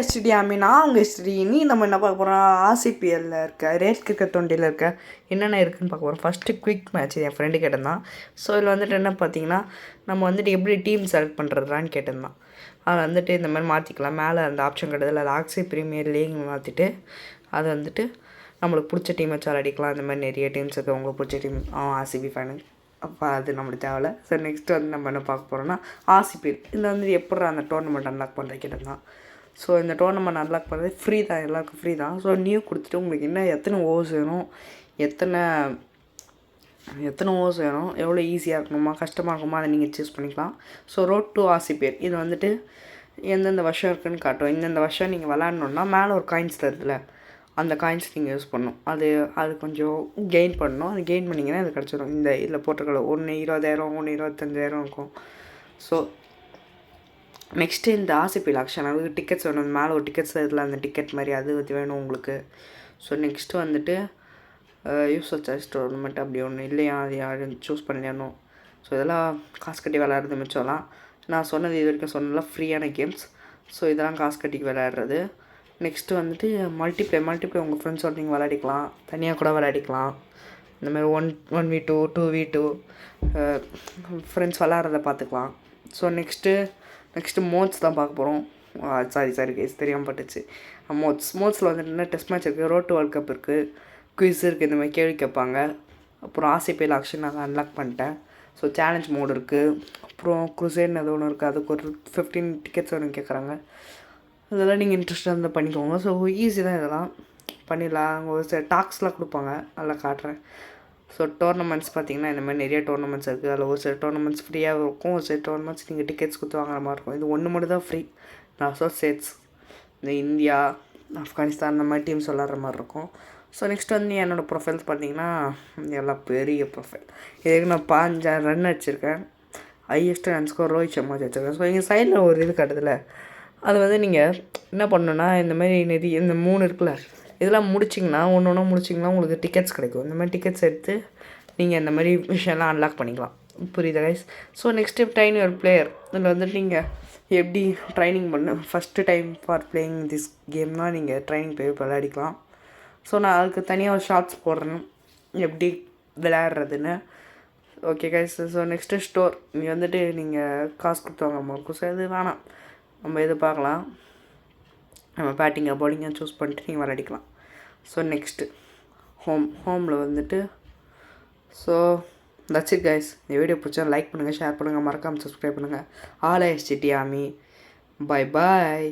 STD நான் உங்கள் STD நம்ம என்ன பார்க்க போகிறோம், ஆர்சிபிஎல்லில் இருக்க ரேட் கிரிக்கெட் 20ல் இருக்க என்னென்ன இருக்குதுன்னு பார்க்க போகிறோம். ஃபஸ்ட்டு குவிக் மேட்ச் என் ஃப்ரெண்டு கேட்டிருந்தான். ஸோ இதில் வந்துட்டு என்ன பார்த்தீங்கன்னா, நம்ம வந்துட்டு எப்படி டீம் செலக்ட் பண்ணுறதுலான்னு கேட்டிருந்தான். அதில் வந்துட்டு இந்த மாதிரி மாற்றிக்கலாம். மேலே அந்த ஆப்ஷன் கிடையாது, அது ஆக்சி ப்ரீமியர் லீக் மாற்றிட்டு அது வந்துட்டு நம்மளுக்கு பிடிச்ச டீம் வச்சு விளையாடிக்கலாம். இந்த மாதிரி நிறைய டீம்ஸ் இருக்குது. உங்களுக்கு பிடிச்ச டீம் ஆர்சிபி ஃபேனு, அப்போ அது நம்மளுக்கு தேவையில்ல. ஸோ நெக்ஸ்ட்டு வந்து நம்ம என்ன பார்க்க போகிறோம்னா ஆர்சிபிஎல். இதில் வந்து எப்படி அந்த டோர்னமெண்ட் அன்லாக் பண்ணுறதுக்கிட்ட தான். ஸோ இந்த டோர்னமெண்ட் அன்லாக் பண்ணுறது ஃப்ரீ தான், எல்லாருக்கும் ஃப்ரீ தான். ஸோ நியூ கொடுத்துட்டு உங்களுக்கு என்ன எத்தனை ஓவர்ஸ் வேணும், எத்தனை ஓவர்ஸ் வேணும், எவ்வளோ ஈஸியாக இருக்கணுமா கஷ்டமாக இருக்குமா அதை நீங்கள் சூஸ் பண்ணிக்கலாம். ஸோ ரோட் டு ஆர்சிபிஎல் இது வந்துட்டு எந்தெந்த வருஷம் இருக்குதுன்னு காட்டும். இந்தந்த வருஷம் நீங்கள் விளாட்ணுன்னா மேலே ஒரு காயின்ஸ் தருதுல, அந்த காயின்ஸ் நீங்கள் யூஸ் பண்ணணும். அது கொஞ்சம் கெயின் பண்ணணும். அது கெயின் பண்ணிங்கன்னா அது கிடச்சிடும். இந்த இதில் போட்டிருக்கல 1 20,000 1 25,000 இருக்கும். ஸோ நெக்ஸ்ட்டு இந்த ஆர்சிபிஎல் ஆக்ஷன், அதுக்கு டிக்கெட்ஸ் வேணும். மேலே ஒரு டிக்கெட்ஸ் இதில் அந்த டிக்கெட் மாதிரி அது வேணும் உங்களுக்கு. ஸோ நெக்ஸ்ட்டு வந்துட்டு யூசர் சாய்ஸ் டோர்னமெண்ட் அப்படி ஒன்று இல்லையா, அது யாரும் சூஸ் பண்ணிடணும். ஸோ இதெல்லாம் காசு கட்டி விளையாடுறது மிச்சம்லாம். நான் சொன்னது இது வரைக்கும் சொன்னதெல்லாம் ஃப்ரீயான கேம்ஸ். ஸோ இதெல்லாம் காசு கட்டி விளையாடுறது. நெக்ஸ்ட்டு வந்துட்டு மல்டிப்ளே உங்கள் ஃப்ரெண்ட்ஸோட நீங்கள் விளையாடிக்கலாம், தனியாக கூட விளையாடிக்கலாம். இந்தமாதிரி 1v2 2v2 ஃப்ரெண்ட்ஸ் விளாட்றத பார்த்துக்கலாம். ஸோ நெக்ஸ்ட்டு மோட்ஸ் தான் பார்க்க போகிறோம். சாரி கேஸ் தெரியாமல் பட்டுச்சு. மோட்ஸில் வந்துட்டு என்ன டெஸ்ட் மேட்ச் இருக்குது, ரோட் டு வேர்ல்ட் கப் இருக்குது, குவிஸ் இருக்குது, இந்த மாதிரி கேள்வி கேட்பாங்க. அப்புறம் ஆர்சிபிஎல் ஆக்ஷன் நான் அன்லாக் பண்ணிட்டேன். ஸோ சேலஞ்ச் மோடு இருக்குது. அப்புறம் குரூசேட்னு ஏதோ ஒன்று இருக்குது, அதுக்கு ஒரு 15 டிக்கெட்ஸ் வேணும் கேட்குறாங்க. இதெல்லாம் நீங்கள் இன்ட்ரெஸ்ட்டாக இருந்தால் பண்ணிக்கோங்க. ஸோ ஈஸி தான், இதெல்லாம் பண்ணிடலாம். அங்கே ஒரு சில டாக்ஸ்லாம் கொடுப்பாங்க, அதெல்லாம் காட்டுறேன். ஸோ டோர்னமெண்ட்ஸ் பார்த்திங்கன்னா இந்த மாதிரி நிறைய டோர்னமெண்ட்ஸ் இருக்குது. அதில் ஒரு சில டோர்னமெண்ட்ஸ் ஃப்ரீயாக இருக்கும், ஒரு சில டோர்னமெண்ட்ஸ் நீங்கள் டிக்கெட்ஸ் கொடுத்து வாங்குற மாதிரி இருக்கும். இது ஒன்று மட்டும் தான் ஃப்ரீ. நான் அசோசியேட்ஸ் இந்த இந்தியா ஆப்கானிஸ்தான் அந்த மாதிரி டீம்ஸ் விளாட்ற மாதிரி இருக்கும். ஸோ நெக்ஸ்ட் வந்து என்னோடய ப்ரொஃபைல்ஸ் பார்த்திங்கன்னா எல்லாம் பெரிய ப்ரொஃபைல். இதுக்கு நான் 15 ரன் அடிச்சிருக்கேன். Highest run score Rohit Sharma வச்சுருக்கேன். ஸோ எங்கள் சைடில் ஒரு இது கட்டுதில்ல, அது வந்து நீங்கள் என்ன பண்ணணுன்னா இந்த மாதிரி நிறைய இந்த 3 இருக்குல்ல, இதெல்லாம் முடிச்சிங்கன்னா ஒன்று முடிச்சிங்கன்னா உங்களுக்கு டிக்கெட்ஸ் கிடைக்கும். இந்த மாதிரி டிக்கெட்ஸ் எடுத்து நீங்கள் இந்த மாதிரி விஷயம்லாம் அன்லாக் பண்ணிக்கலாம். புரியுதா guys? So next train your player. இதில் வந்துட்டு நீங்கள் எப்படி training first time for playing this கேம்னால் நீங்கள் ட்ரைனிங் போய் விளையாடிக்கலாம். ஸோ நான் அதுக்கு தனியாக ஒரு ஷார்ட்ஸ் போடுறேன் எப்படி விளையாடுறதுன்னு. Okay guys. So next store. நீங்கள் வந்துட்டு நீங்கள் காசு கொடுத்தவங்க இருக்கும். ஸோ இது வேணாம், நம்ம இது பார்க்கலாம். நம்ம பேட்டிங்கை பவுலிங்கை சூஸ் பண்ணிட்டு நீங்கள் விளையாடிக்கலாம். ஸோ நெக்ஸ்ட்டு ஹோமில் வந்துட்டு ஸோ தட்ஸ் இட் கைஸ். இந்த வீடியோ பிடிச்சா லைக் பண்ணுங்கள், ஷேர் பண்ணுங்கள், மறக்காமல் சப்ஸ்கிரைப் பண்ணுங்கள். ஆல் எஸ்டிடி ஆமி. Bye bye.